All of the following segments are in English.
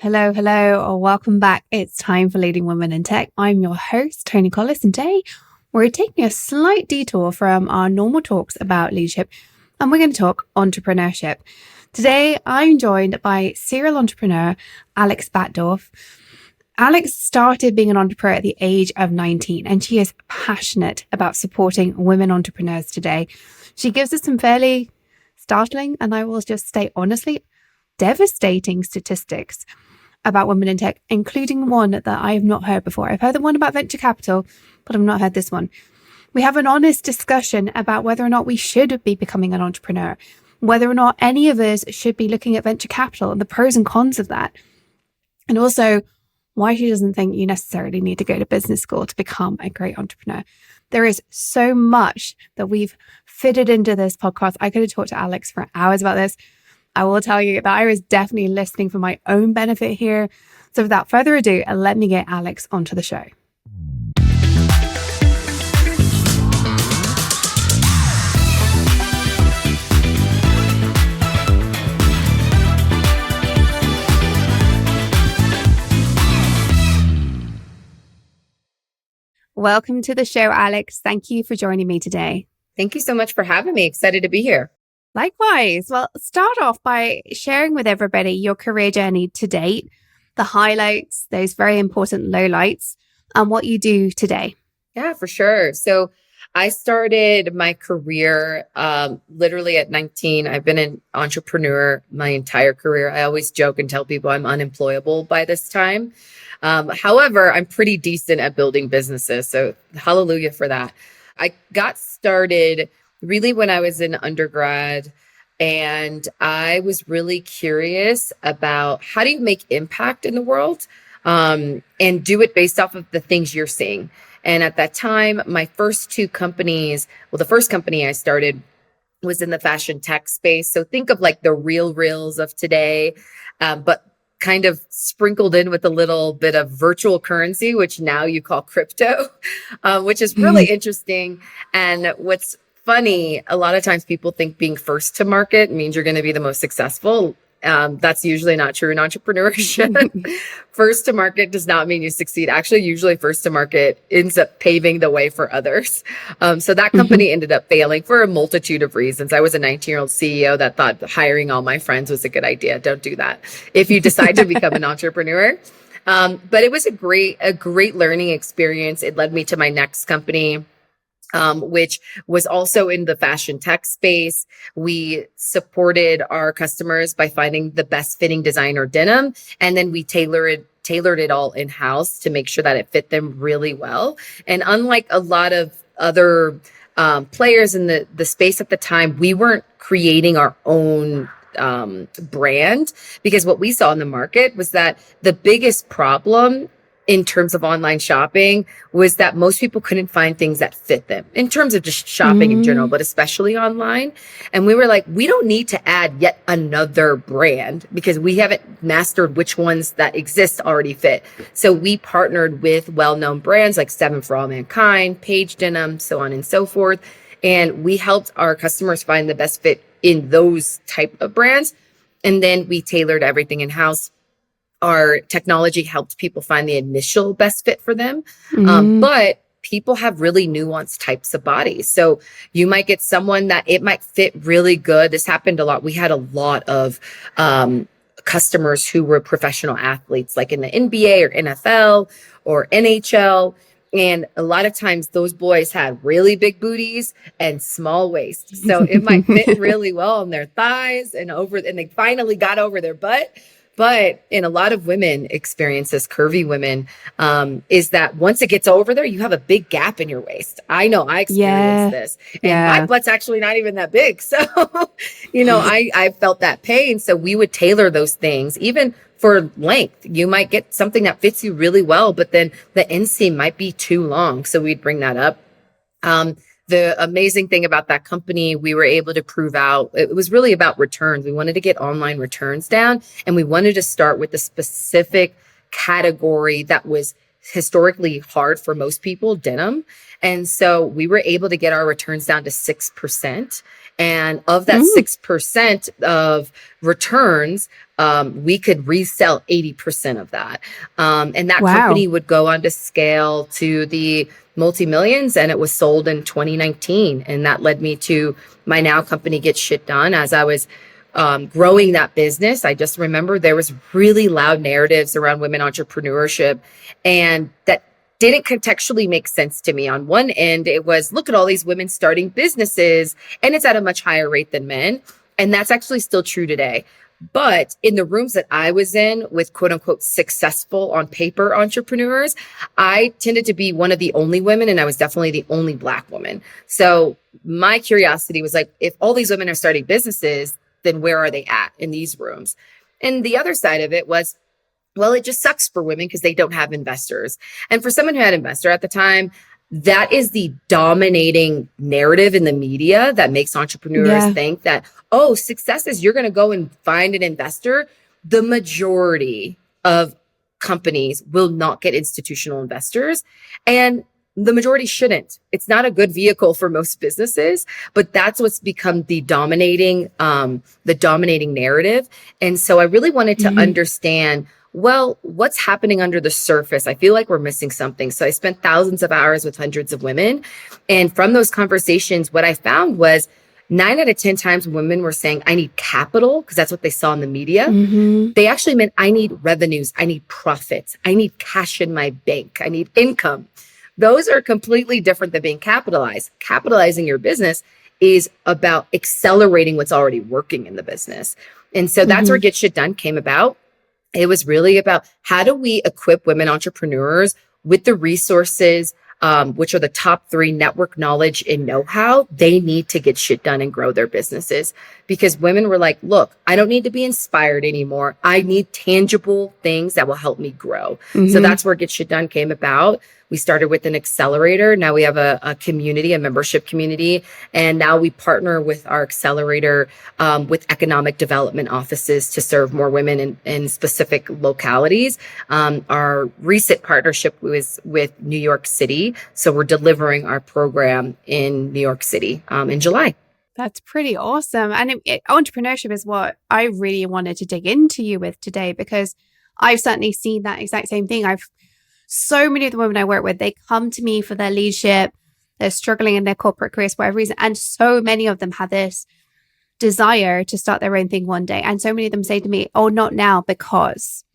Hello, hello, or welcome back. It's time for Leading Women in Tech. I'm your host, Tony Collis, and today we're taking a slight detour from our normal talks about leadership, and we're going to talk entrepreneurship. Today, I'm joined by serial entrepreneur Alex Batdorf. Alex started being an entrepreneur at the age of 19, and she is passionate about supporting women entrepreneurs today. She gives us some fairly startling, and I will just say honestly, devastating statistics about women in tech, including one that I have not heard before. I've heard the one about venture capital, but I've not heard this one. We have an honest discussion about whether or not we should be becoming an entrepreneur, whether or not any of us should be looking at venture capital and the pros and cons of that. And also why she doesn't think you necessarily need to go to business school to become a great entrepreneur. There is so much that we've fitted into this podcast. I could have talked to Alex for hours about this. I will tell you that I was definitely listening for my own benefit here. So without further ado, let me get Alex onto the show. Welcome to the show, Alex. Thank you for joining me today. Thank you so much for having me. Excited to be here. Likewise. Well, start off by sharing with everybody your career journey to date, the highlights, those very important lowlights, and what you do today. Yeah, for sure. So I started my career literally at 19. I've been an entrepreneur my entire career. I always joke and tell people I'm unemployable by this time. However, I'm pretty decent at building businesses. So hallelujah for that. I got started really when I was in undergrad, and I was really curious about how do you make impact in the world and do it based off of the things you're seeing. And at that time, my first two companies, the first company I started was in the fashion tech space. So think of like the reels of today, but kind of sprinkled in with a little bit of virtual currency, which now you call crypto, which is really interesting. And what's funny, a lot of times people think being first to market means you're going to be the most successful. That's usually not true in entrepreneurship. First to market does not mean you succeed. Actually, usually first to market ends up paving the way for others. So that company ended up failing for a multitude of reasons. I was a 19-year-old CEO that thought hiring all my friends was a good idea. Don't do that if you decide to become an entrepreneur. But it was a great learning experience. It led me to my next company, which was also in the fashion tech space. We supported our customers by finding the best fitting designer denim, and then we tailored it all in-house to make sure that it fit them really well. And unlike a lot of other players in the space at the time, we weren't creating our own brand, because what we saw in the market was that the biggest problem in terms of online shopping was that most people couldn't find things that fit them in terms of just shopping in general, but especially online. And we were like, we don't need to add yet another brand because we haven't mastered which ones that exist already fit. So we partnered with well-known brands like Seven for All Mankind, Paige Denim, so on and so forth. And we helped our customers find the best fit in those type of brands. And then we tailored everything in-house. Our technology helped people find the initial best fit for them. But people have really nuanced types of bodies. So you might get someone that it might fit really good. This happened a lot. We had a lot of customers who were professional athletes, like in the NBA or NFL or NHL. And a lot of times those boys had really big booties and small waists. So it might fit really well on their thighs and they finally got over their butt. But in a lot of women experiences, curvy women, is that once it gets over there, you have a big gap in your waist. I know I experienced this. And my butt's actually not even that big. So, I felt that pain. So we would tailor those things, even for length. You might get something that fits you really well, but then the inseam might be too long. So we'd bring that up. The amazing thing about that company, we were able to prove out, it was really about returns. We wanted to get online returns down, and we wanted to start with a specific category that was historically hard for most people, denim. And so we were able to get our returns down to 6%. And of that 6% of returns, we could resell 80% of that. And that company would go on to scale to the multi-millions, and it was sold in 2019. And that led me to my now company, Get Shit Done. As I was growing that business, I just remember there was really loud narratives around women entrepreneurship, and that didn't contextually make sense to me. On one end, it was, look at all these women starting businesses, and it's at a much higher rate than men. And that's actually still true today. But in the rooms that I was in with quote unquote successful on paper entrepreneurs, I tended to be one of the only women, and I was definitely the only Black woman. So my curiosity was like, if all these women are starting businesses, then where are they at in these rooms? And the other side of it was, well, it just sucks for women because they don't have investors. And for someone who had an investor at the time, that is the dominating narrative in the media that makes entrepreneurs think that, oh, success is you're going to go and find an investor. The majority of companies will not get institutional investors, and the majority shouldn't. It's not a good vehicle for most businesses, but that's what's become the dominating narrative. And so I really wanted to understand, well, what's happening under the surface? I feel like we're missing something. So I spent thousands of hours with hundreds of women. And from those conversations, what I found was 9 out of 10 times women were saying, I need capital, because that's what they saw in the media. They actually meant, I need revenues, I need profits, I need cash in my bank, I need income. Those are completely different than being capitalized. Capitalizing your business is about accelerating what's already working in the business. And so that's where Get Shit Done came about. It was really about, how do we equip women entrepreneurs with the resources, which are the top 3: network, knowledge, and know-how they need to get shit done and grow their businesses. Because women were like, look, I don't need to be inspired anymore. I need tangible things that will help me grow. So that's where Get Shit Done came about. We started with an accelerator. Now we have a community, a membership community. And now we partner with our accelerator with economic development offices to serve more women in specific localities. Our recent partnership was with New York City. So we're delivering our program in New York City in July. That's pretty awesome. And entrepreneurship is what I really wanted to dig into you with today, because I've certainly seen that exact same thing. So many of the women I work with, they come to me for their leadership. They're struggling in their corporate careers for whatever reason. And so many of them have this desire to start their own thing one day. And so many of them say to me, oh, not now, because.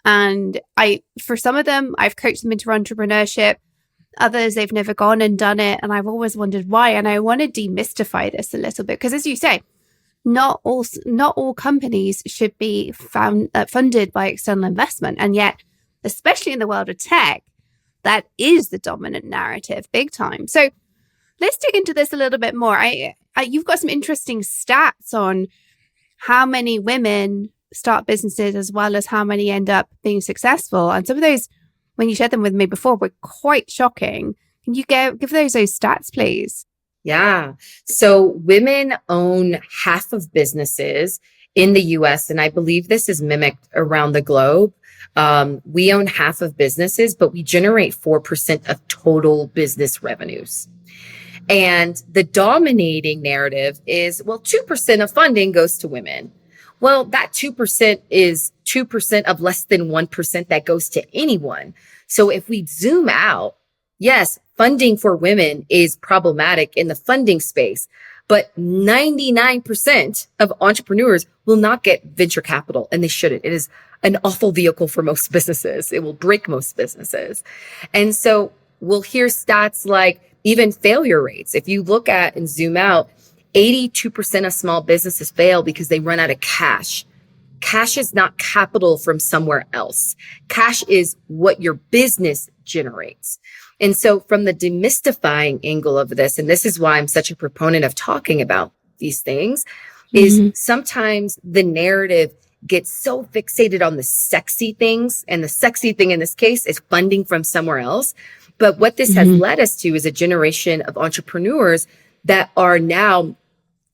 And for some of them, I've coached them into entrepreneurship. Others, they've never gone and done it. And I've always wondered why. And I want to demystify this a little bit, because as you say, not all companies should be funded by external investment. And yet, especially in the world of tech, that is the dominant narrative, big time. So let's dig into this a little bit more. You've got some interesting stats on how many women start businesses as well as how many end up being successful. And some of those, when you shared them with me before, were quite shocking. Can you give those stats, please? Yeah. So women own half of businesses in the US, and I believe this is mimicked around the globe. We own half of businesses, but we generate 4% of total business revenues. And the dominating narrative is, well, 2% of funding goes to women. Well, that 2% is 2% of less than 1% that goes to anyone. So if we zoom out, yes, funding for women is problematic in the funding space, but 99% of entrepreneurs will not get venture capital, and they shouldn't. It is an awful vehicle for most businesses. It will break most businesses. And so we'll hear stats like even failure rates. If you look at and zoom out, 82% of small businesses fail because they run out of cash. Cash is not capital from somewhere else. Cash is what your business generates. And so from the demystifying angle of this, and this is why I'm such a proponent of talking about these things, is sometimes the narrative gets so fixated on the sexy things. And the sexy thing in this case is funding from somewhere else. But what this has led us to is a generation of entrepreneurs that are now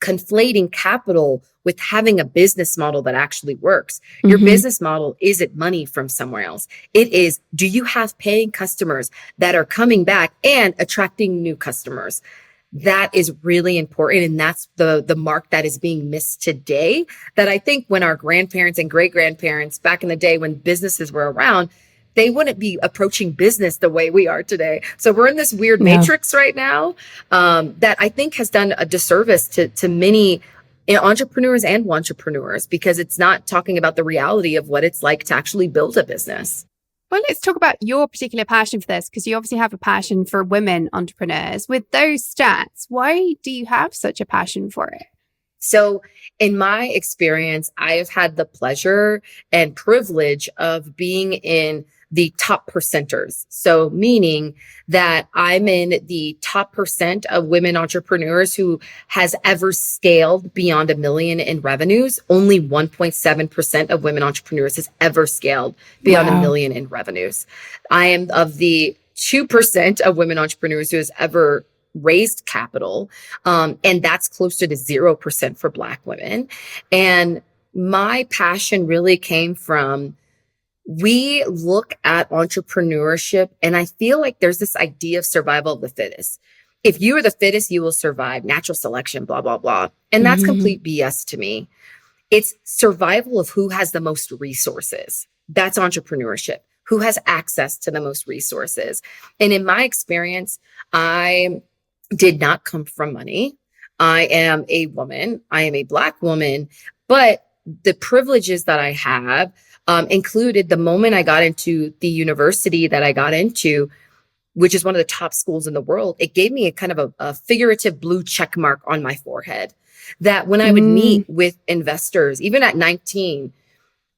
conflating capital with having a business model that actually works. Your Mm-hmm. business model isn't money from somewhere else. It is, do you have paying customers that are coming back and attracting new customers? That is really important. And that's the mark that is being missed today, that I think when our grandparents and great grandparents back in the day, when businesses were around, they wouldn't be approaching business the way we are today. So we're in this weird matrix right now, that I think has done a disservice to many entrepreneurs and wantrepreneurs, because it's not talking about the reality of what it's like to actually build a business. Well, let's talk about your particular passion for this, because you obviously have a passion for women entrepreneurs. With those stats, why do you have such a passion for it? So in my experience, I have had the pleasure and privilege of being in the top percenters. So meaning that I'm in the top percent of women entrepreneurs who has ever scaled beyond $1 million in revenues. Only 1.7% of women entrepreneurs has ever scaled beyond $1 million in revenues. I am of the 2% of women entrepreneurs who has ever raised capital. And that's closer to 0% for Black women. And my passion really came from, we look at entrepreneurship, and I feel like there's this idea of survival of the fittest. If you are the fittest, you will survive, natural selection, blah, blah, blah. And that's complete BS to me. It's survival of who has the most resources. That's entrepreneurship. Who has access to the most resources. And in my experience, I did not come from money. I am a woman. I am a Black woman, but the privileges that I have included the moment I got into the university that I got into, which is one of the top schools in the world. It gave me a kind of a figurative blue check mark on my forehead, that when I would meet with investors, even at 19,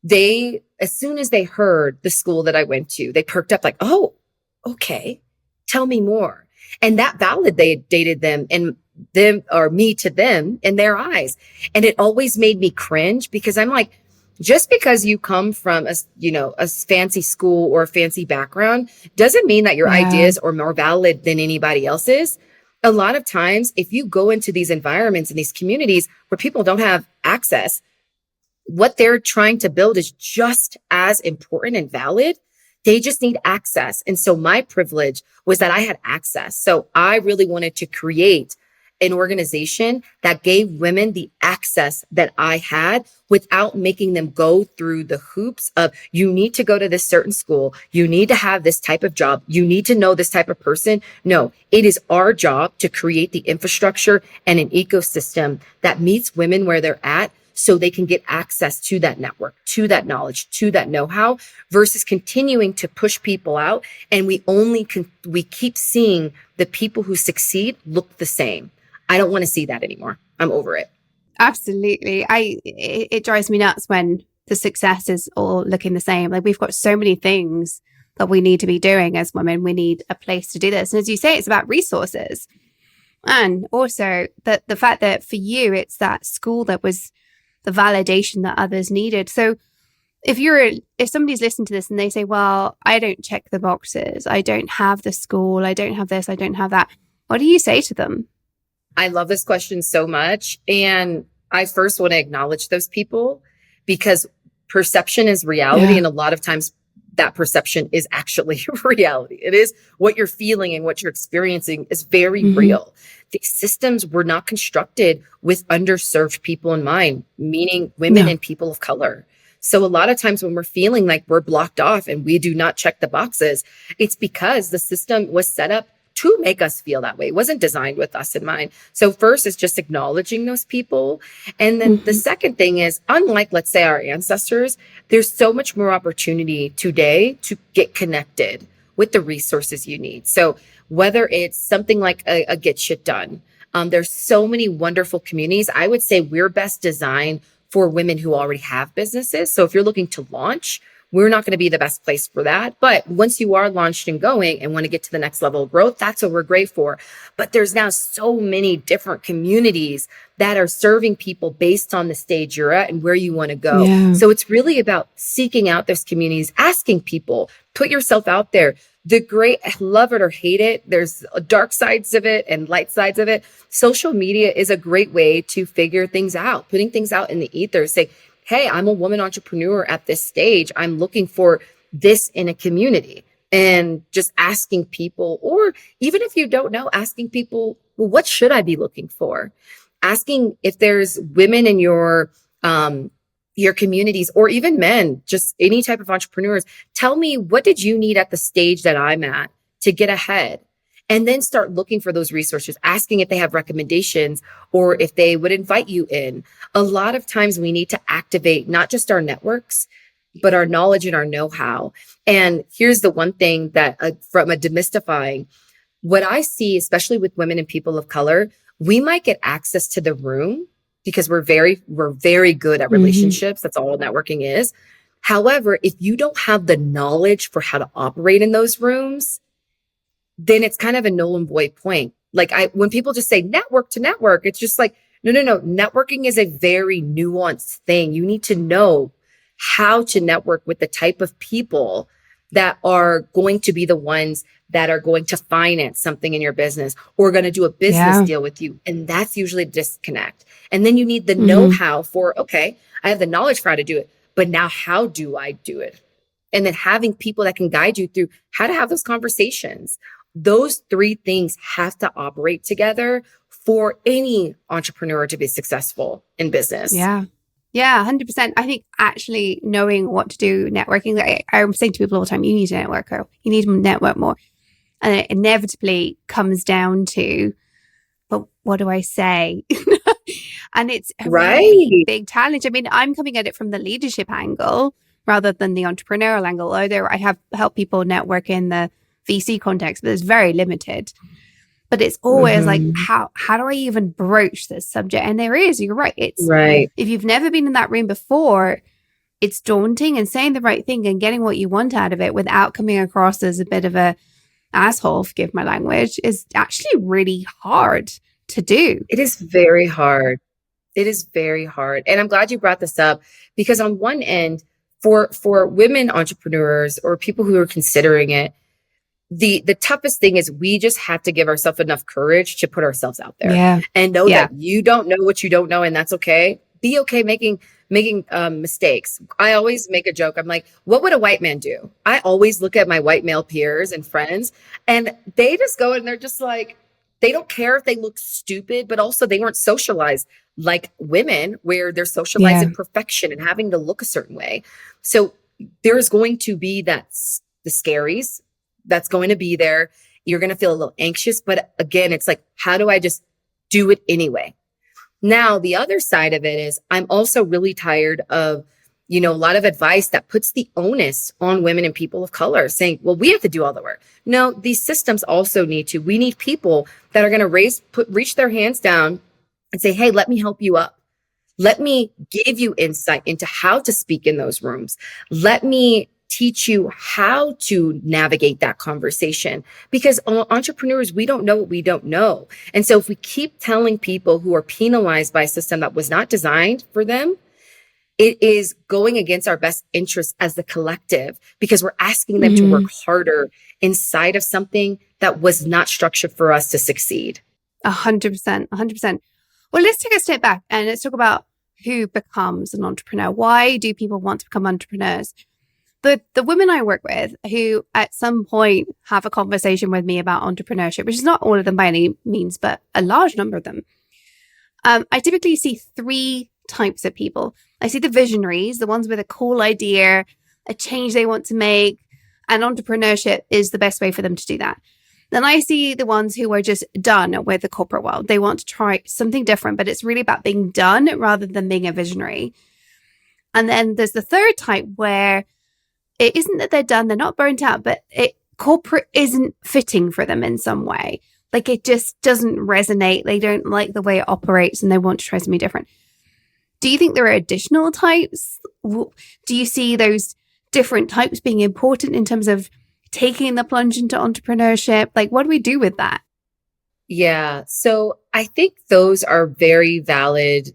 they, as soon as they heard the school that I went to, they perked up like, oh, okay, tell me more. And that validated them and them, or me to them, in their eyes. And it always made me cringe, because I'm like, just because you come from a fancy school or a fancy background doesn't mean that your ideas are more valid than anybody else's. A lot of times, if you go into these environments and these communities where people don't have access, what they're trying to build is just as important and valid. They just need access. And so my privilege was that I had access. So I really wanted to create an organization that gave women the access that I had without making them go through the hoops of, you need to go to this certain school. You need to have this type of job. You need to know this type of person. No, it is our job to create the infrastructure and an ecosystem that meets women where they're at, so they can get access to that network, to that knowledge, to that know-how, versus continuing to push people out. And we keep seeing the people who succeed look the same. I don't want to see that anymore. I'm over it. Absolutely. It drives me nuts when the success is all looking the same. Like, we've got so many things that we need to be doing as women. We need a place to do this. And as you say, it's about resources. And also the fact that for you, it's that school that was the validation that others needed. So if somebody's listening to this and they say, well, I don't check the boxes, I don't have the school, I don't have this, I don't have that, what do you say to them? I love this question so much. And I first want to acknowledge those people, because perception is reality. Yeah. And a lot of times that perception is actually reality. It is what you're feeling and what you're experiencing is very real. These systems were not constructed with underserved people in mind, meaning women and people of color. So a lot of times when we're feeling like we're blocked off and we do not check the boxes, it's because the system was set up to make us feel that way. It wasn't designed with us in mind. So first is just acknowledging those people. And then the second thing is, unlike, let's say, our ancestors, there's so much more opportunity today to get connected with the resources you need. So whether it's something like a Get Shit Done, there's so many wonderful communities. I would say we're best designed for women who already have businesses. So if you're looking to launch, we're not going to be the best place for that. But once you are launched and going and want to get to the next level of growth, that's what we're great for. But there's now so many different communities that are serving people based on the stage you're at and where you want to go. Yeah. So it's really about seeking out those communities, asking people, put yourself out there. The great, love it or hate it, there's dark sides of it and light sides of it. Social media is a great way to figure things out, putting things out in the ether. Say, hey, I'm a woman entrepreneur at this stage. I'm looking for this in a community. And just asking people, or even if you don't know, asking people, well, what should I be looking for? Asking if there's women in your communities, or even men, just any type of entrepreneurs, tell me, what did you need at the stage that I'm at to get ahead? And then start looking for those resources, asking if they have recommendations or if they would invite you in. A lot of times we need to activate not just our networks, but our knowledge and our know-how. And here's the one thing that from a demystifying, what I see, especially with women and people of color, we might get access to the room because we're very good at relationships. That's all networking is. However, if you don't have the knowledge for how to operate in those rooms, then it's kind of a null and void point. Like when people just say network to network, it's just like, no. Networking is a very nuanced thing. You need to know how to network with the type of people that are going to be the ones that are going to finance something in your business or going to do a business deal with you. And that's usually a disconnect. And then you need the know-how for, okay, I have the knowledge for how to do it, but now how do I do it? And then having people that can guide you through how to have those conversations. Those three things have to operate together for any entrepreneur to be successful in business. Yeah. Yeah, 100%. I think actually knowing what to do, networking, I'm saying to people all the time, you need to network, girl. You need to network more. And it inevitably comes down to, but what do I say? And it's a really big challenge. I mean, I'm coming at it from the leadership angle rather than the entrepreneurial angle, although I have helped people network in the VC context, but it's very limited. But it's always like, how do I even broach this subject? And you're right. It's if you've never been in that room before, it's daunting, and saying the right thing and getting what you want out of it without coming across as a bit of a asshole, forgive my language, is actually really hard to do. It is very hard. It is very hard. And I'm glad you brought this up, because on one end, for women entrepreneurs or people who are considering it, the toughest thing is we just have to give ourselves enough courage to put ourselves out there and know that you don't know what you don't know. And that's okay. Be okay making mistakes. I always make a joke. I'm like, what would a white man do? I always look at my white male peers and friends, and they just go and they're just like, they don't care if they look stupid, but also they weren't socialized like women, where they're socialized in perfection and having to look a certain way. So there's going to be the scaries that's going to be there. You're going to feel a little anxious, but again, it's like, how do I just do it anyway? Now, the other side of it is I'm also really tired of, a lot of advice that puts the onus on women and people of color, saying, well, we have to do all the work. No, these systems also we need people that are going to reach their hands down and say, hey, let me help you up. Let me give you insight into how to speak in those rooms. Let me teach you how to navigate that conversation, because entrepreneurs, we don't know what we don't know. And so if we keep telling people who are penalized by a system that was not designed for them, it is going against our best interests as the collective, because we're asking them to work harder inside of something that was not structured for us to succeed. 100%. Well, let's take a step back and let's talk about who becomes an entrepreneur. Why do people want to become entrepreneurs? The women I work with who at some point have a conversation with me about entrepreneurship, which is not all of them by any means, but a large number of them, I typically see three types of people. I see the visionaries, the ones with a cool idea, a change they want to make, and entrepreneurship is the best way for them to do that. Then I see the ones who are just done with the corporate world. They want to try something different, but it's really about being done rather than being a visionary. And then there's the third type where it isn't that they're done, they're not burnt out, but corporate isn't fitting for them in some way. Like it just doesn't resonate. They don't like the way it operates and they want to try something different. Do you think there are additional types? Do you see those different types being important in terms of taking the plunge into entrepreneurship? Like, what do we do with that? Yeah. So I think those are very valid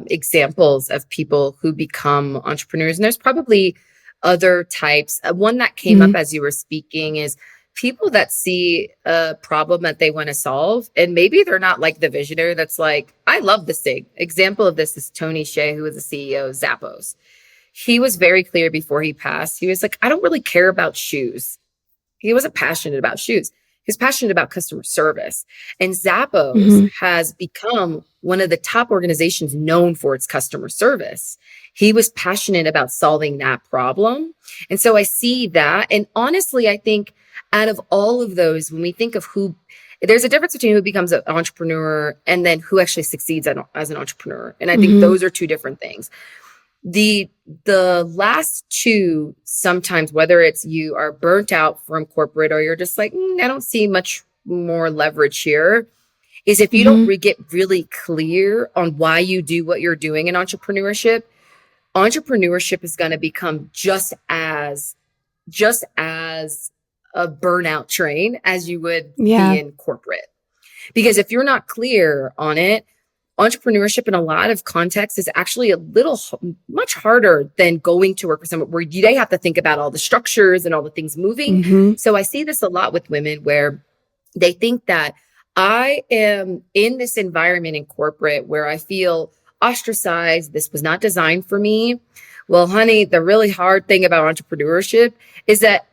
examples of people who become entrepreneurs. And there's probably other types. One that came up Mm-hmm. as you were speaking is people that see a problem that they want to solve. And maybe they're not like the visionary that's like, I love this thing. Example of this is Tony Hsieh, who was the CEO of Zappos. He was very clear before he passed. He was like, I don't really care about shoes. He wasn't passionate about shoes. He was passionate about customer service. And Zappos Mm-hmm. has become one of the top organizations known for its customer service. He was passionate about solving that problem. And so I see that. And honestly, I think out of all of those, when we think of there's a difference between who becomes an entrepreneur and then who actually succeeds as an entrepreneur. And I think Mm-hmm. those are two different things. The last two, sometimes, whether it's you are burnt out from corporate or you're just like, I don't see much more leverage here, is if you don't Mm-hmm. get really clear on why you do what you're doing in entrepreneurship is going to become just as a burnout train as you would be Yeah. in corporate. Because if you're not clear on it, entrepreneurship in a lot of contexts is actually much harder than going to work for someone where they have to think about all the structures and all the things moving. Mm-hmm. So I see this a lot with women where they think that I am in this environment in corporate where I feel ostracized. This was not designed for me. Well, honey, the really hard thing about entrepreneurship is that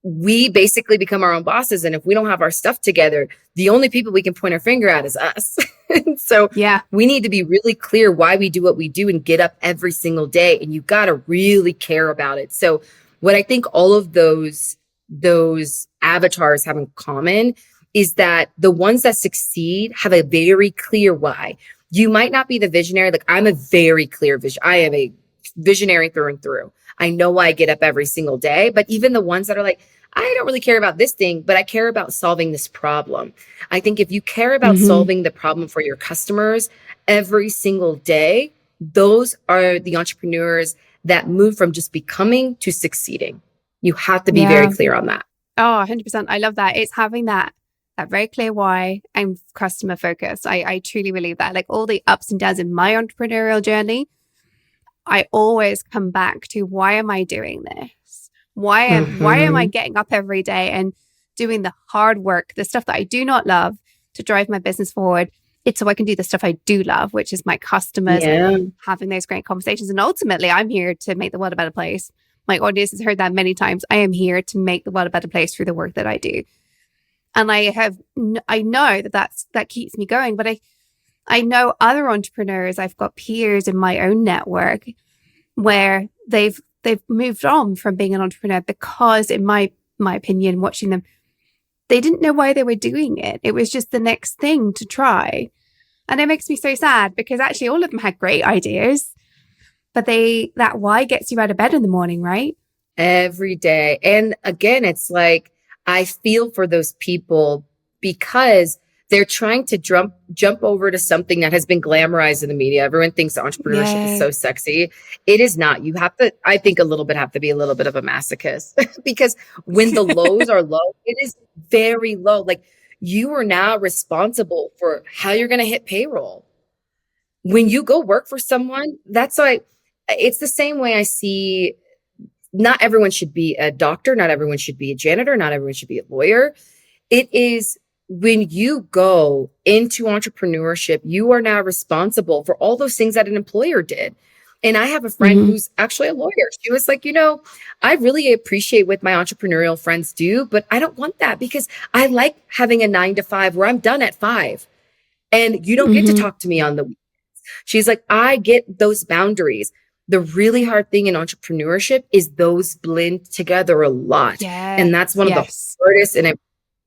we basically become our own bosses. And if we don't have our stuff together, the only people we can point our finger at is us. And so Yeah. we need to be really clear why we do what we do and get up every single day. And you got to really care about it. So what I think all of those avatars have in common is that the ones that succeed have a very clear why. You might not be the visionary. Like I'm a very clear vision. I am a visionary through and through. I know why I get up every single day, but even the ones that are like, I don't really care about this thing, but I care about solving this problem. I think if you care about Mm-hmm. solving the problem for your customers every single day, those are the entrepreneurs that move from just becoming to succeeding. You have to be very Yeah. clear on that. Oh, 100%. I love that. It's having that very clear why and customer focused. I truly believe that. Like all the ups and downs in my entrepreneurial journey, I always come back to why am I doing this? Why am I Mm-hmm. getting up every day and doing the hard work, the stuff that I do not love to drive my business forward? It's so I can do the stuff I do love, which is my customers and Yeah. having those great conversations. And ultimately, I'm here to make the world a better place. My audience has heard that many times. I am here to make the world a better place through the work that I do. And I know that keeps me going, but I know other entrepreneurs, I've got peers in my own network where they've moved on from being an entrepreneur because, in my opinion, watching them, they didn't know why they were doing it. It was just the next thing to try. And it makes me so sad because actually all of them had great ideas, but that why gets you out of bed in the morning, right? Every day. And again, it's like, I feel for those people because they're trying to jump over to something that has been glamorized in the media. Everyone thinks entrepreneurship is Yeah. so sexy. It is not. You have to, I think have to be a little bit of a masochist because when the lows are low, it is very low. Like you are now responsible for how you're going to hit payroll. When you go work for someone, that's like, it's the same way I see not everyone should be a doctor. Not everyone should be a janitor. Not everyone should be a lawyer. It is when you go into entrepreneurship, you are now responsible for all those things that an employer did. And I have a friend Mm-hmm. who's actually a lawyer. She was like, I really appreciate what my entrepreneurial friends do, but I don't want that because I like having a 9 to 5 where I'm done at 5 and you don't get to Mm-hmm. talk to me on the weekends. She's like, I get those boundaries. The really hard thing in entrepreneurship is those blend together a lot. Yeah. And that's one of the Yes. hardest, and I'm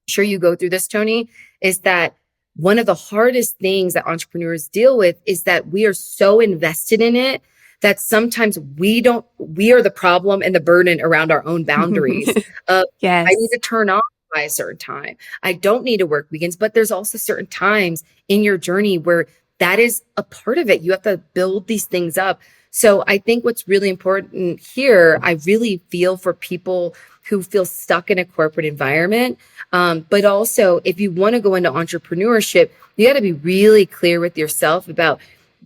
sure you go through this, Tony, is that one of the hardest things that entrepreneurs deal with is that we are so invested in it that sometimes we are the problem and the burden around our own boundaries of I need Yes. to turn off by a certain time. I don't need to work weekends, but there's also certain times in your journey where that is a part of it. You have to build these things up. So I think what's really important here, I really feel for people who feel stuck in a corporate environment. But also, if you want to go into entrepreneurship, you got to be really clear with yourself about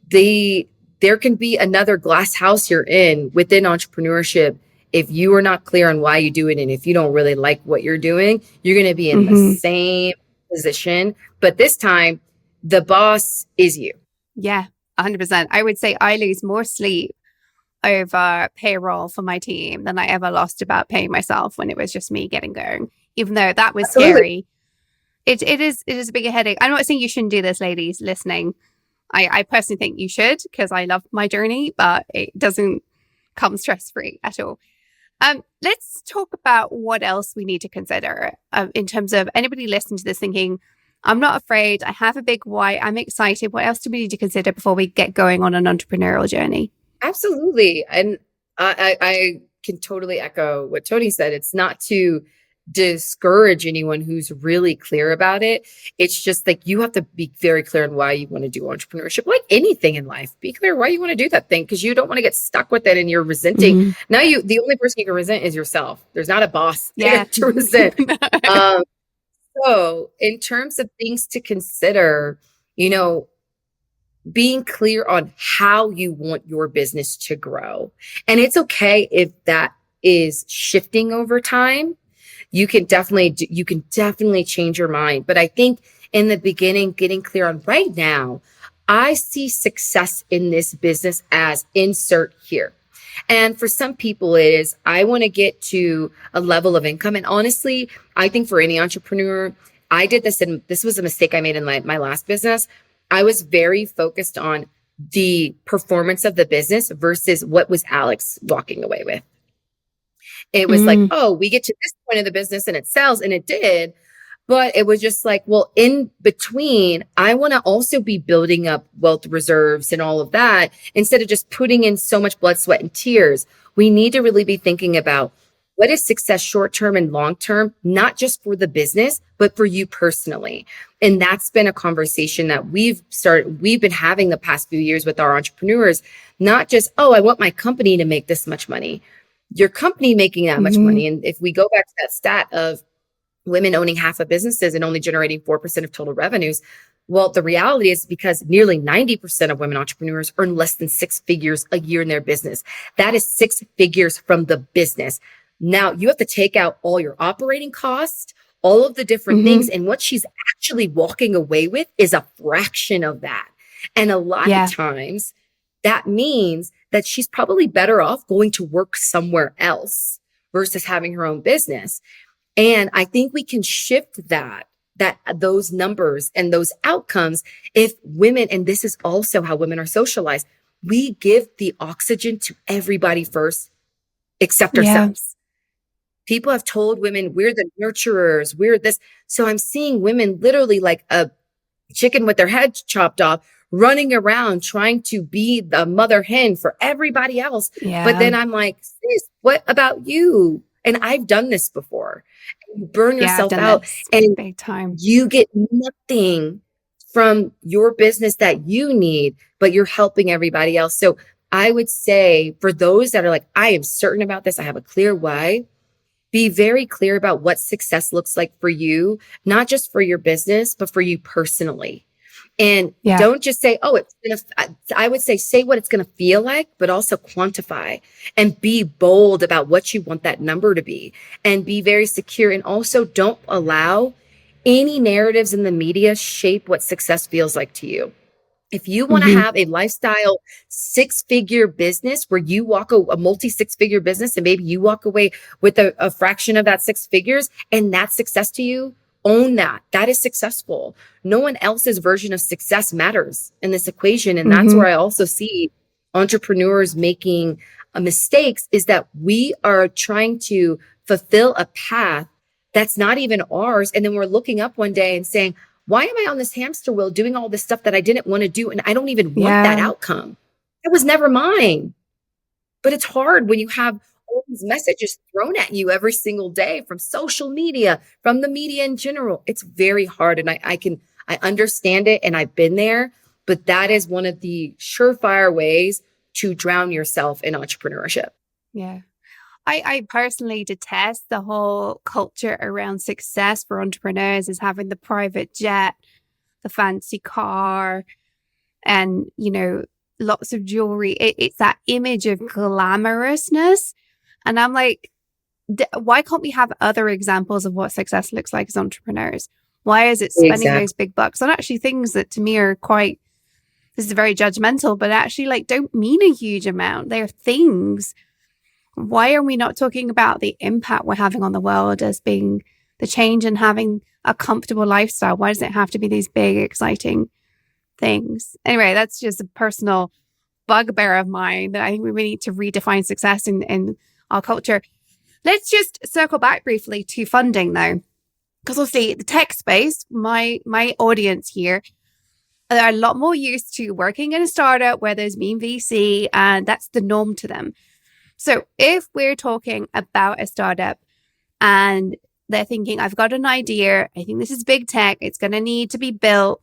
there can be another glass house you're in within entrepreneurship. If you are not clear on why you do it, and if you don't really like what you're doing, you're going to be in the Hmm. same position. But this time, the boss is you. Yeah, 100%. I would say I lose more sleep over payroll for my team than I ever lost about paying myself when it was just me getting going. Even though that was Absolutely. scary, it is a bigger headache. I'm not saying you shouldn't do this, ladies listening. I personally think you should because I love my journey, but it doesn't come stress free at all. Let's talk about what else we need to consider in terms of anybody listening to this thinking, I'm not afraid. I have a big why. I'm excited. What else do we need to consider before we get going on an entrepreneurial journey? Absolutely. And I can totally echo what Tony said. It's not to discourage anyone who's really clear about it. It's just like you have to be very clear on why you want to do entrepreneurship, like anything in life. Be clear why you want to do that thing because you don't want to get stuck with it and you're resenting. Mm-hmm. Now the only person you can resent is yourself. There's not a boss Yeah. to resent. Um, so in terms of things to consider, you know, being clear on how you want your business to grow. And it's okay if that is shifting over time. You can definitely change your mind. But I think in the beginning, getting clear on right now, I see success in this business as insert here. And for some people it is, I want to get to a level of income. And honestly, I think for any entrepreneur, I did this and this was a mistake I made in my last business. I was very focused on the performance of the business versus what was Alex walking away with. It was like, Mm, oh, we get to this point of the business and it sells, and it did. But it was just like, well, in between, I want to also be building up wealth reserves and all of that instead of just putting in so much blood, sweat, and tears. We need to really be thinking about what is success short term and long term, not just for the business, but for you personally. And that's been a conversation that we've been having the past few years with our entrepreneurs, not just, oh, I want my company to make this much money. Your company making that much mm-hmm. money. And if we go back to that stat of women owning half of businesses and only generating 4% of total revenues. Well, the reality is because nearly 90% of women entrepreneurs earn less than six figures a year in their business. That is six figures from the business. Now you have to take out all your operating costs, all of the different Mm-hmm. things. And what she's actually walking away with is a fraction of that. And a lot of Yeah. times that means that she's probably better off going to work somewhere else versus having her own business. And I think we can shift that those numbers and those outcomes if women, and this is also how women are socialized, we give the oxygen to everybody first except Yeah. ourselves. People have told women we're the nurturers, we're this. So I'm seeing women literally like a chicken with their head chopped off, running around trying to be the mother hen for everybody else. But Yeah. then I'm like, sis, what about you? And I've done this before. You burn Yeah. I've yourself done out this and big time. you get nothing from your business that you need, but you're helping everybody else. So I would say for those that are like, I am certain about this, I have a clear why. Be very clear about what success looks like for you, not just for your business, but for you personally. And Yeah. don't just say, oh, I would say what it's going to feel like, but also quantify and be bold about what you want that number to be and be very secure. And also don't allow any narratives in the media shape what success feels like to you. If you want to Mm-hmm. have a lifestyle six-figure business where you walk a multi six-figure business and maybe you walk away with a fraction of that six figures and that's success to you, own that. That is successful. No one else's version of success matters in this equation. And that's Mm-hmm. where I also see entrepreneurs making mistakes is that we are trying to fulfill a path that's not even ours. And then we're looking up one day and saying, why am I on this hamster wheel doing all this stuff that I didn't want to do? And I don't even want that Yeah. outcome. That was never mine. But it's hard when you have all these messages thrown at you every single day from social media, from the media in general. It's very hard. And I understand it and I've been there, but that is one of the surefire ways to drown yourself in entrepreneurship. Yeah. I personally detest the whole culture around success for entrepreneurs is having the private jet, the fancy car, and, lots of jewelry. It's that image of glamorousness. And I'm like, why can't we have other examples of what success looks like as entrepreneurs? Why is it spending those big bucks on actually things that to me are quite, this is very judgmental, but actually like don't mean a huge amount. They're things. Why are we not talking about the impact we're having on the world as being the change in having a comfortable lifestyle? Why does it have to be these big, exciting things? Anyway, that's just a personal bugbear of mine that I think we need to redefine success in our culture. Let's just circle back briefly to funding though, because obviously the tech space, my audience here, they're a lot more used to working in a startup where there's mean VC and that's the norm to them. So if we're talking about a startup and they're thinking, I've got an idea, I think this is big tech, it's going to need to be built,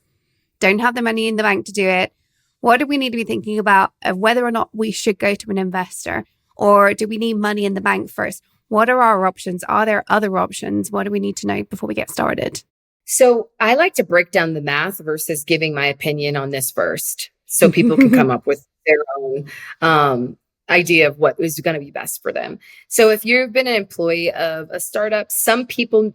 don't have the money in the bank to do it, what do we need to be thinking about of whether or not we should go to an investor? Or do we need money in the bank first? What are our options? Are there other options? What do we need to know before we get started? So I like to break down the math versus giving my opinion on this first, so people can come up with their own idea of what is going to be best for them. So if you've been an employee of a startup, some people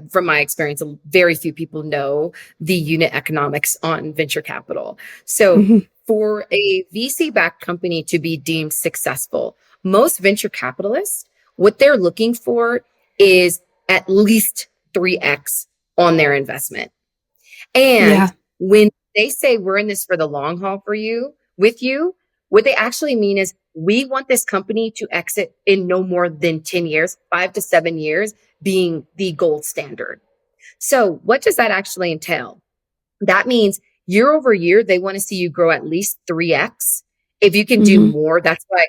from my experience, very few people know the unit economics on venture capital. So for a VC-backed company to be deemed successful, most venture capitalists, what they're looking for is at least 3x on their investment. And when they say we're in this for the long haul with you, what they actually mean is we want this company to exit in no more than 10 years, 5 to 7 years being the gold standard. So what does that actually entail? That means year over year, they want to see you grow at least 3x. If you can do more, that's why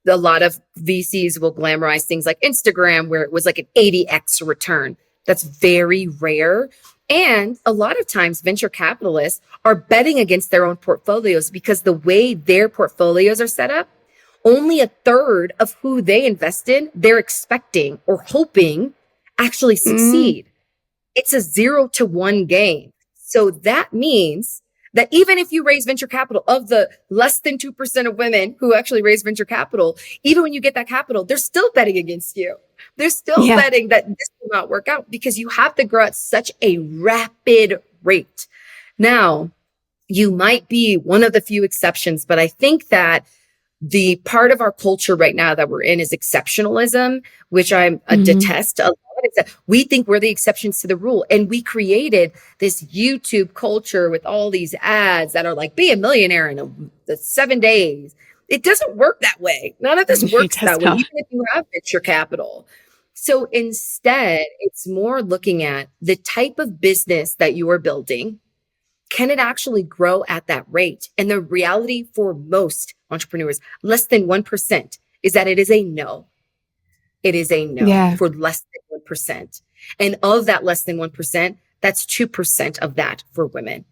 a lot of VCs will glamorize things like Instagram, where it was like an 80x return. That's very rare. And a lot of times venture capitalists are betting against their own portfolios because the way their portfolios are set up, only a third of who they invest in, they're expecting or hoping actually succeed. It's a 0 to 1 game. So that means that even if you raise venture capital, of the less than 2% of women who actually raise venture capital, even when you get that capital, they're still betting against you. They're still betting that this will not work out because you have to grow at such a rapid rate. Now, you might be one of the few exceptions, but I think that the part of our culture right now that we're in is exceptionalism, which I detest a lot. We think we're the exceptions to the rule. And we created this YouTube culture with all these ads that are like, be a millionaire in 7 days. It doesn't work that way. None of this works that way, even if you have venture capital. So instead, it's more looking at the type of business that you are building. Can it actually grow at that rate? And the reality for most entrepreneurs, less than 1%, is that it is a no. It is a no for less than 1%. And of that less than 1%, that's 2% of that for women.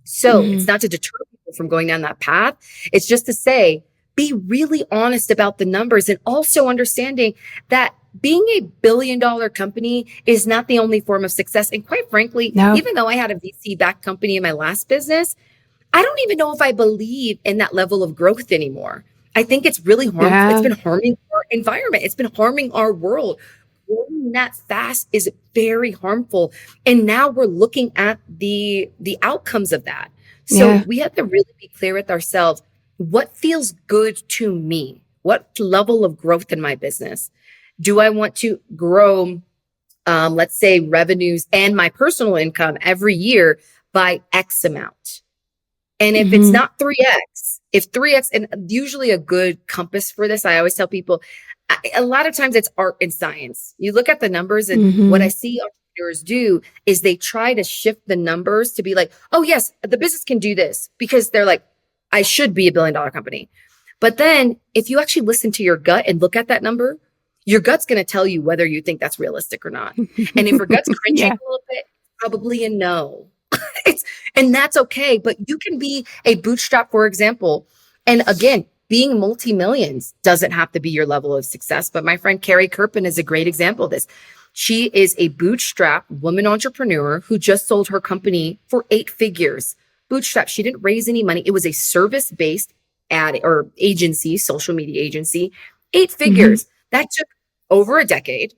So it's not to deter people from going down that path. It's just to say, be really honest about the numbers and also understanding that being a billion-dollar company is not the only form of success. And quite frankly, even though I had a VC-backed company in my last business, I don't even know if I believe in that level of growth anymore. I think it's really harmful. It's been harming our environment. It's been harming our world. Growing that fast is very harmful. And now we're looking at the outcomes of that. So we have to really be clear with ourselves. What feels good to me? What level of growth in my business? Do I want to grow, let's say, revenues and my personal income every year by X amount? And if it's not 3X, if 3X, and usually a good compass for this, I always tell people, a lot of times it's art and science. You look at the numbers, and what I see entrepreneurs do is they try to shift the numbers to be like, oh, yes, the business can do this because they're like, I should be a $1 billion company. But then if you actually listen to your gut and look at that number, your gut's going to tell you whether you think that's realistic or not. And if your gut's cringing a little bit, probably a no. And that's okay. But you can be a bootstrap, for example. And again, being multi-millions doesn't have to be your level of success. But my friend Carrie Kirpin is a great example of this. She is a bootstrap woman entrepreneur who just sold her company for 8 figures. Bootstrap. She didn't raise any money. It was a service-based ad or agency, social media agency, 8 figures. That took over a decade.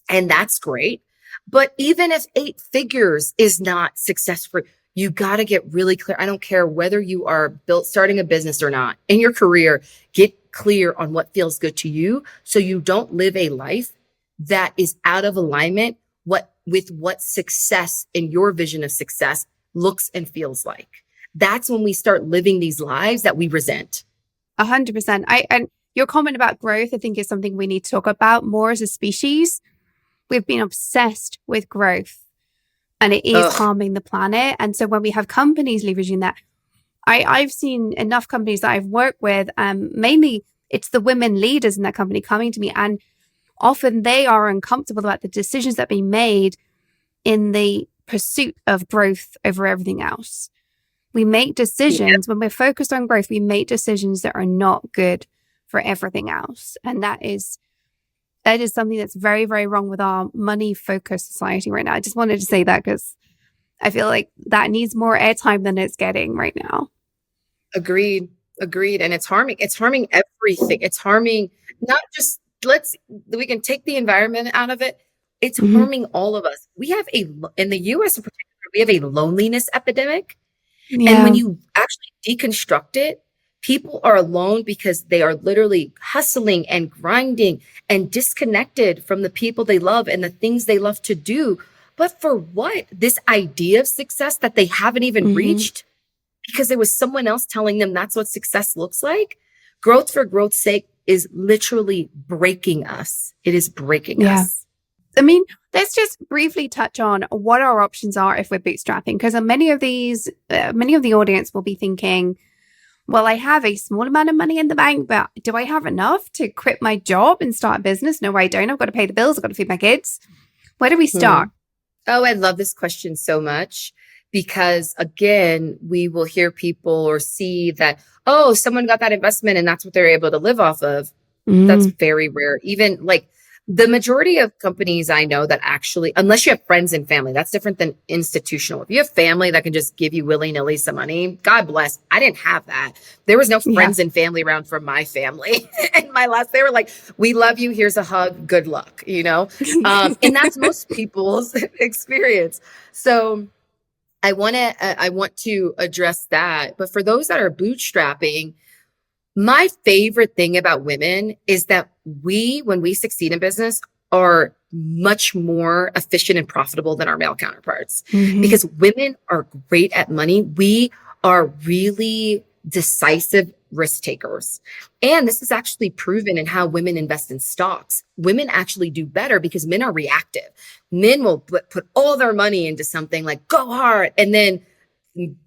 And that's great. But even if 8 figures is not successful, you got to get really clear. I don't care whether you are starting a business or not in your career, get clear on what feels good to you. So you don't live a life that is out of alignment with what success in your vision of success looks and feels like. That's when we start living these lives that we resent. 100%. And your comment about growth, I think, is something we need to talk about more as a species. We've been obsessed with growth, and it is harming the planet. And so when we have companies leveraging that, I've seen enough companies that I've worked with, mainly it's the women leaders in that company coming to me, and often they are uncomfortable about the decisions that are being made in the pursuit of growth over everything else. We make decisions when we're focused on growth, we make decisions that are not good for everything else. And that is something that's very, very wrong with our money-focused society right now. I just wanted to say that because I feel like that needs more airtime than it's getting right now. Agreed. And it's harming everything. It's harming not just, we can take the environment out of it. It's harming all of us. We have in the US in particular, we have a loneliness epidemic. Yeah. And when you actually deconstruct it, people are alone because they are literally hustling and grinding and disconnected from the people they love and the things they love to do. But for what? This idea of success that they haven't even reached because there was someone else telling them that's what success looks like. Growth for growth's sake is literally breaking us. It is breaking us. I mean, let's just briefly touch on what our options are if we're bootstrapping, because many of the audience will be thinking, well, I have a small amount of money in the bank, but do I have enough to quit my job and start a business? No, I don't. I've got to pay the bills. I've got to feed my kids. Where do we start? Oh, I love this question so much because, again, we will hear people or see that, oh, someone got that investment and that's what they're able to live off of. That's very rare. Even like the majority of companies I know that actually, unless you have friends and family, that's different than institutional. If you have family that can just give you willy-nilly some money, God bless. I didn't have that. There was no friends and family around from my family. And they were like, we love you. Here's a hug. Good luck, you know? And that's most people's experience. So I want to address that. But for those that are bootstrapping, my favorite thing about women is that when we succeed in business, are much more efficient and profitable than our male counterparts because women are great at money. We are really decisive risk takers. And this is actually proven in how women invest in stocks. Women actually do better because men are reactive. Men will put all their money into something like go hard. And then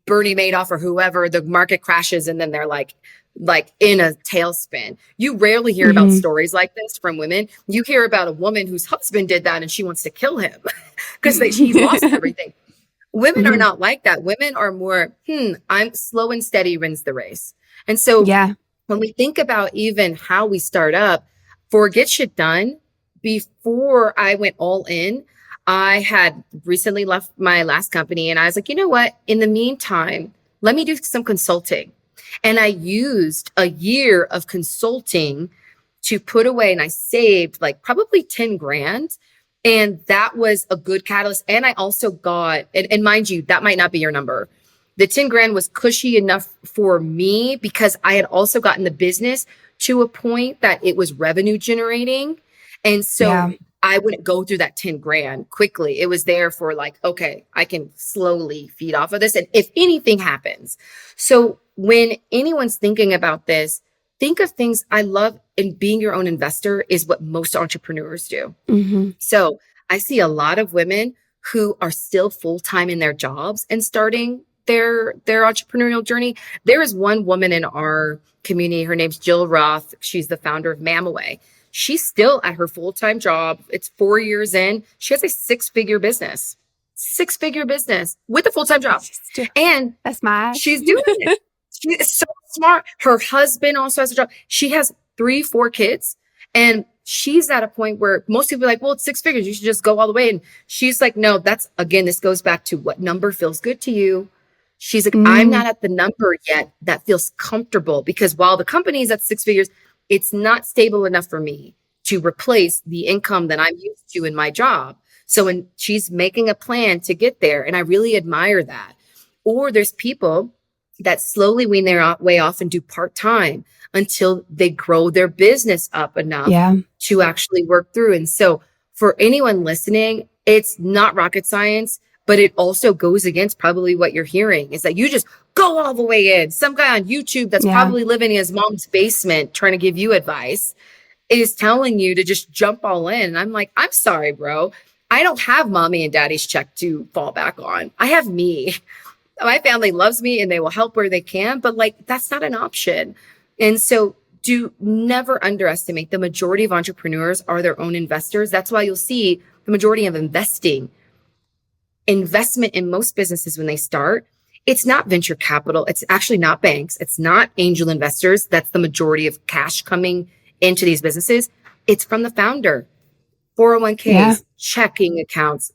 Bernie Madoff or whoever, the market crashes and then they're like in a tailspin. You rarely hear about stories like this from women. You hear about a woman whose husband did that and she wants to kill him because he lost everything. Women are not like that. Women are more, I'm slow and steady wins the race. And so when we think about even how we start up for Get Shit Done, before I went all in, I had recently left my last company and I was like, you know what? In the meantime, let me do some consulting. And I used a year of consulting to put away, and I saved like probably 10 grand. And that was a good catalyst. And I also got, and mind you, that might not be your number. The 10 grand was cushy enough for me because I had also gotten the business to a point that it was revenue generating. And so I wouldn't go through that 10 grand quickly. It was there for like, okay, I can slowly feed off of this. And if anything happens. So when anyone's thinking about this, think of things I love, and being your own investor is what most entrepreneurs do. So I see a lot of women who are still full-time in their jobs and starting their entrepreneurial journey. There is one woman in our community. Her name's Jill Roth. She's the founder of Mamaway. She's still at her full-time job. It's 4 years in. She has a six-figure business with a full-time job. And that's mad. She's doing it. smart. Her husband also has a job. She has 3, 4 kids. And she's at a point where most people are like, well, it's 6 figures. You should just go all the way. And she's like, no, this goes back to what number feels good to you. She's like, I'm Mm, not at the number yet that feels comfortable, because while the company is at 6 figures, it's not stable enough for me to replace the income that I'm used to in my job. So when she's making a plan to get there, and I really admire that. Or there's people that slowly wean their way off and do part-time until they grow their business up enough yeah. to actually work through. And so for anyone listening, it's not rocket science, but it also goes against probably what you're hearing, is that you just go all the way in. Some guy on YouTube that's Yeah. probably living in his mom's basement trying to give you advice is telling you to just jump all in. And I'm like, I'm sorry, bro. I don't have mommy and daddy's check to fall back on. I have me. My family loves me and they will help where they can, but like, that's not an option. And so do never underestimate, the majority of entrepreneurs are their own investors. That's why you'll see the majority of investment in most businesses when they start, it's not venture capital. It's actually not banks. It's not angel investors. That's the majority of cash coming into these businesses. It's from the founder, Yeah. 401ks, checking accounts,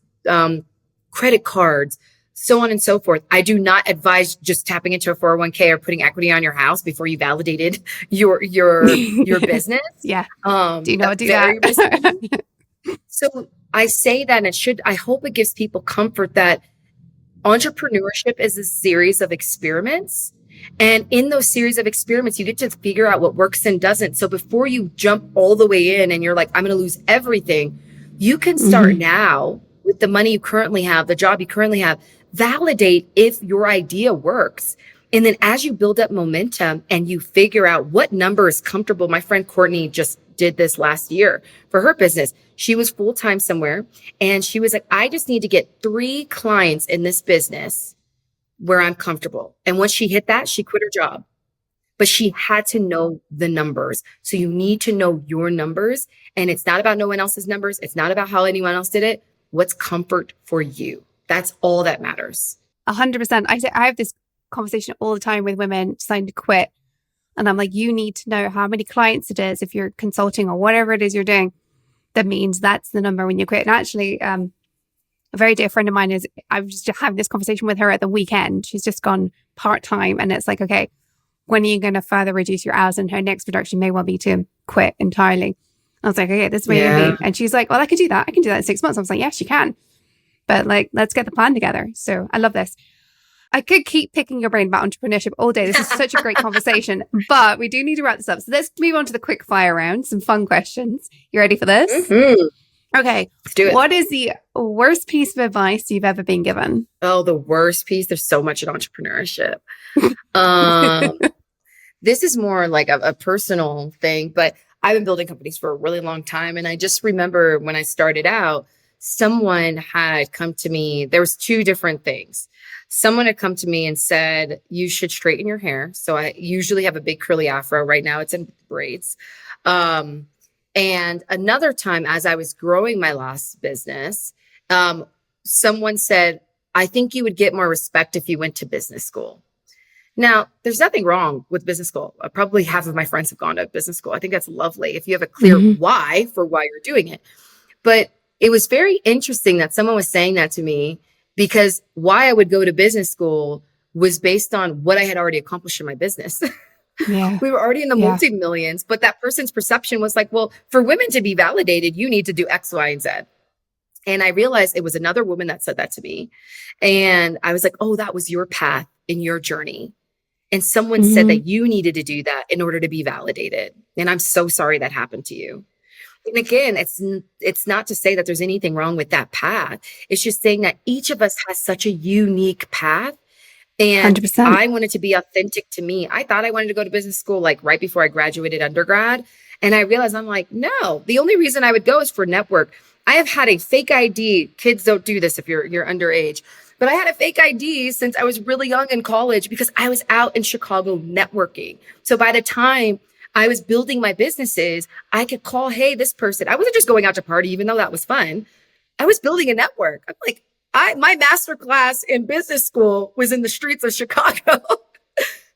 credit cards, so on and so forth. I do not advise just tapping into a 401k or putting equity on your house before you validated your business. Yeah. Do That's not do that. very risky. So I say that, and I hope it gives people comfort that entrepreneurship is a series of experiments. And in those series of experiments, you get to figure out what works and doesn't. So before you jump all the way in and you're like, I'm going to lose everything, you can start Mhm. now with the money you currently have, the job you currently have, validate if your idea works. And then as you build up momentum and you figure out what number is comfortable, my friend Courtney just did this last year for her business. She was full time somewhere and she was like, I just need to get 3 clients in this business where I'm comfortable. And once she hit that, she quit her job. But she had to know the numbers. So you need to know your numbers. And it's not about no one else's numbers. It's not about how anyone else did it. What's comfort for you? That's all that matters. 100%. I have this conversation all the time with women deciding to quit. And I'm like, you need to know how many clients it is if you're consulting or whatever it is you're doing. That means that's the number when you quit. And actually, a very dear friend of mine I was just having this conversation with her at the weekend. She's just gone part-time. And it's like, okay, when are you going to further reduce your hours? And her next production may well be to quit entirely. I was like, okay, this is where you're going to be. And she's like, well, I could do that. I can do that in 6 months. I was like, yes, you can. But like, let's get the plan together. So I love this. I could keep picking your brain about entrepreneurship all day. This is such a great conversation, but we do need to wrap this up. So let's move on to the quickfire round, some fun questions. You ready for this? Mm-hmm. Okay. Let's do it. What is the worst piece of advice you've ever been given? Oh, the worst piece. There's so much in entrepreneurship. This is more like a personal thing, but I've been building companies for a really long time. And I just remember when I started out, someone had come to me. There was 2 different things. Someone had come to me and said, you should straighten your hair. So I usually have a big curly afro. Right now it's in braids. And another time, as I was growing my last business, someone said, I think you would get more respect if you went to business school. Now, there's nothing wrong with business school. Probably half of my friends have gone to business school. I think that's lovely if you have a clear why for why you're doing it. But it was very interesting that someone was saying that to me, because why I would go to business school was based on what I had already accomplished in my business. Yeah. We were already in the multi-millions, but that person's perception was like, well, for women to be validated, you need to do X, Y, and Z. And I realized it was another woman that said that to me. And I was like, oh, that was your path in your journey. And someone said that you needed to do that in order to be validated. And I'm so sorry that happened to you. And again, it's not to say that there's anything wrong with that path. It's just saying that each of us has such a unique path. And 100%. I wanted to be authentic to me. I thought I wanted to go to business school like right before I graduated undergrad. And I realized I'm like, no, the only reason I would go is for network. I have had a fake ID. Kids don't do this if you're underage. But I had a fake ID since I was really young in college because I was out in Chicago networking. So by the time I was building my businesses, I could call, hey, this person. I wasn't just going out to party, even though that was fun. I was building a network. I'm like, my master class in business school was in the streets of Chicago.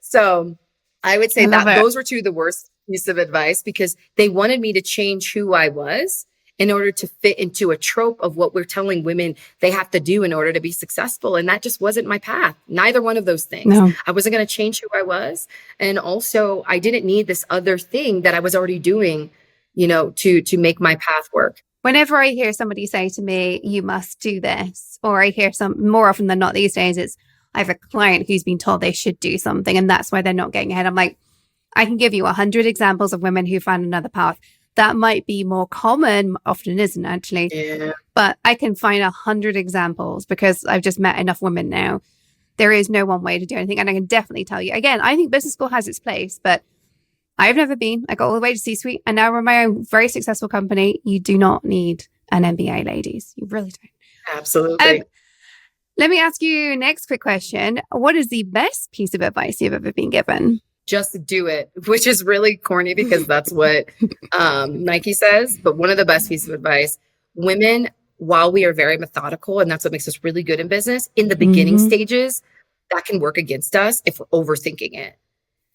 So I would I say love that it. those were two of the worst pieces of advice because they wanted me to change who I was in order to fit into a trope of what we're telling women they have to do in order to be successful. And that just wasn't my path. Neither one of those things. No. I wasn't going to change who I was. And also I didn't need this other thing that I was already doing, to make my path work. Whenever I hear somebody say to me, you must do this, or I hear some more often than not these days, it's I have a client who's been told they should do something and that's why they're not getting ahead. I'm like, I can give you 100 examples of women who found another path. That might be more common, often isn't actually, Yeah. but I can find 100 examples because I've just met enough women now. There is no one way to do anything. And I can definitely tell you, again, I think business school has its place, but I've never been. I got all the way to C-suite and now run my own very successful company. You do not need an MBA, ladies. You really don't. Absolutely. Let me ask you next quick question. What is the best piece of advice you've ever been given? Just do it, which is really corny because that's what Nike says. But one of the best pieces of advice, women, while we are very methodical, and that's what makes us really good in business, in the beginning stages, that can work against us if we're overthinking it.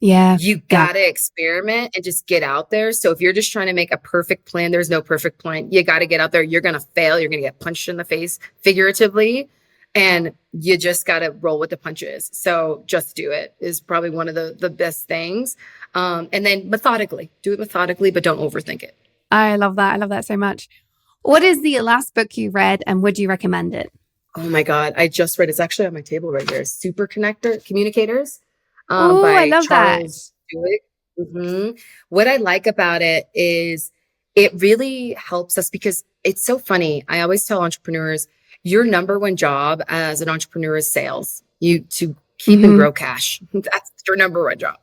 Yeah. You got to experiment and just get out there. So if you're just trying to make a perfect plan, there's no perfect plan. You got to get out there. You're going to fail. You're going to get punched in the face figuratively. And you just got to roll with the punches. So just do it is probably one of the best things. And then do it methodically, but don't overthink it. I love that. I love that so much. What is the last book you read and would you recommend it? Oh my God. I just read, it's actually on my table right here. Super Communicators Oh, by I love Charles Duhigg. What I like about it is it really helps us because it's so funny. I always tell entrepreneurs, your number one job as an entrepreneur is sales. You to keep and grow cash. That's your number one job.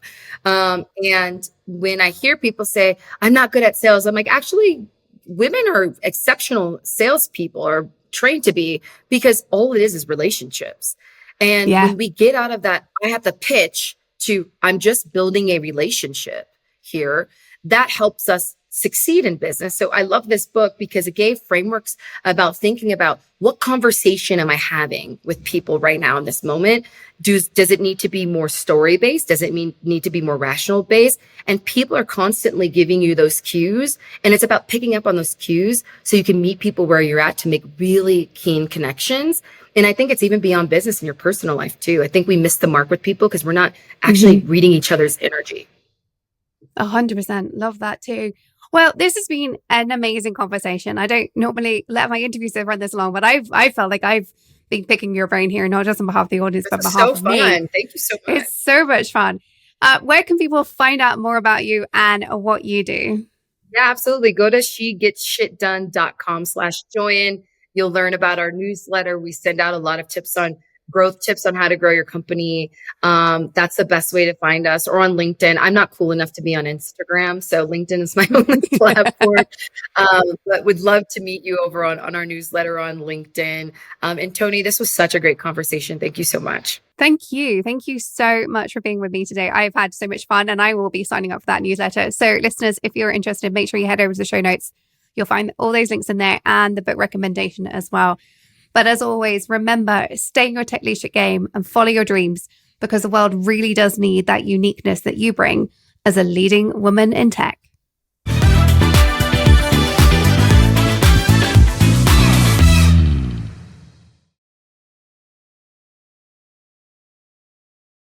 And when I hear people say, I'm not good at sales, I'm like, actually, women are exceptional salespeople or trained to be because all it is relationships. And when we get out of that, I have to pitch to, I'm just building a relationship here. That helps us succeed in business. So I love this book because it gave frameworks about thinking about what conversation am I having with people right now in this moment? Does it need to be more story based? Does it need to be more rational based? And people are constantly giving you those cues. And it's about picking up on those cues so you can meet people where you're at to make really keen connections. And I think it's even beyond business in your personal life too. I think we miss the mark with people because we're not actually reading each other's energy. 100%. Love that too. Well, this has been an amazing conversation. I don't normally let my interviews run this long, but I felt like I've been picking your brain here, not just on behalf of the audience, but on behalf of me. Thank you so much. It's so much fun. Where can people find out more about you and what you do? Yeah, absolutely. Go to shegetsshitdone.com/join. You'll learn about our newsletter. We send out a lot of growth tips on how to grow your company. That's the best way to find us, or on LinkedIn. I'm not cool enough to be on Instagram, so LinkedIn is my only platform. But would love to meet you over on our newsletter on LinkedIn. And Tony, this was such a great conversation. Thank you so much. Thank you. Thank you so much for being with me today. I've had so much fun and I will be signing up for that newsletter. So listeners, if you're interested, make sure you head over to the show notes. You'll find all those links in there and the book recommendation as well. But as always, remember, stay in your tech leadership game and follow your dreams because the world really does need that uniqueness that you bring as a leading woman in tech.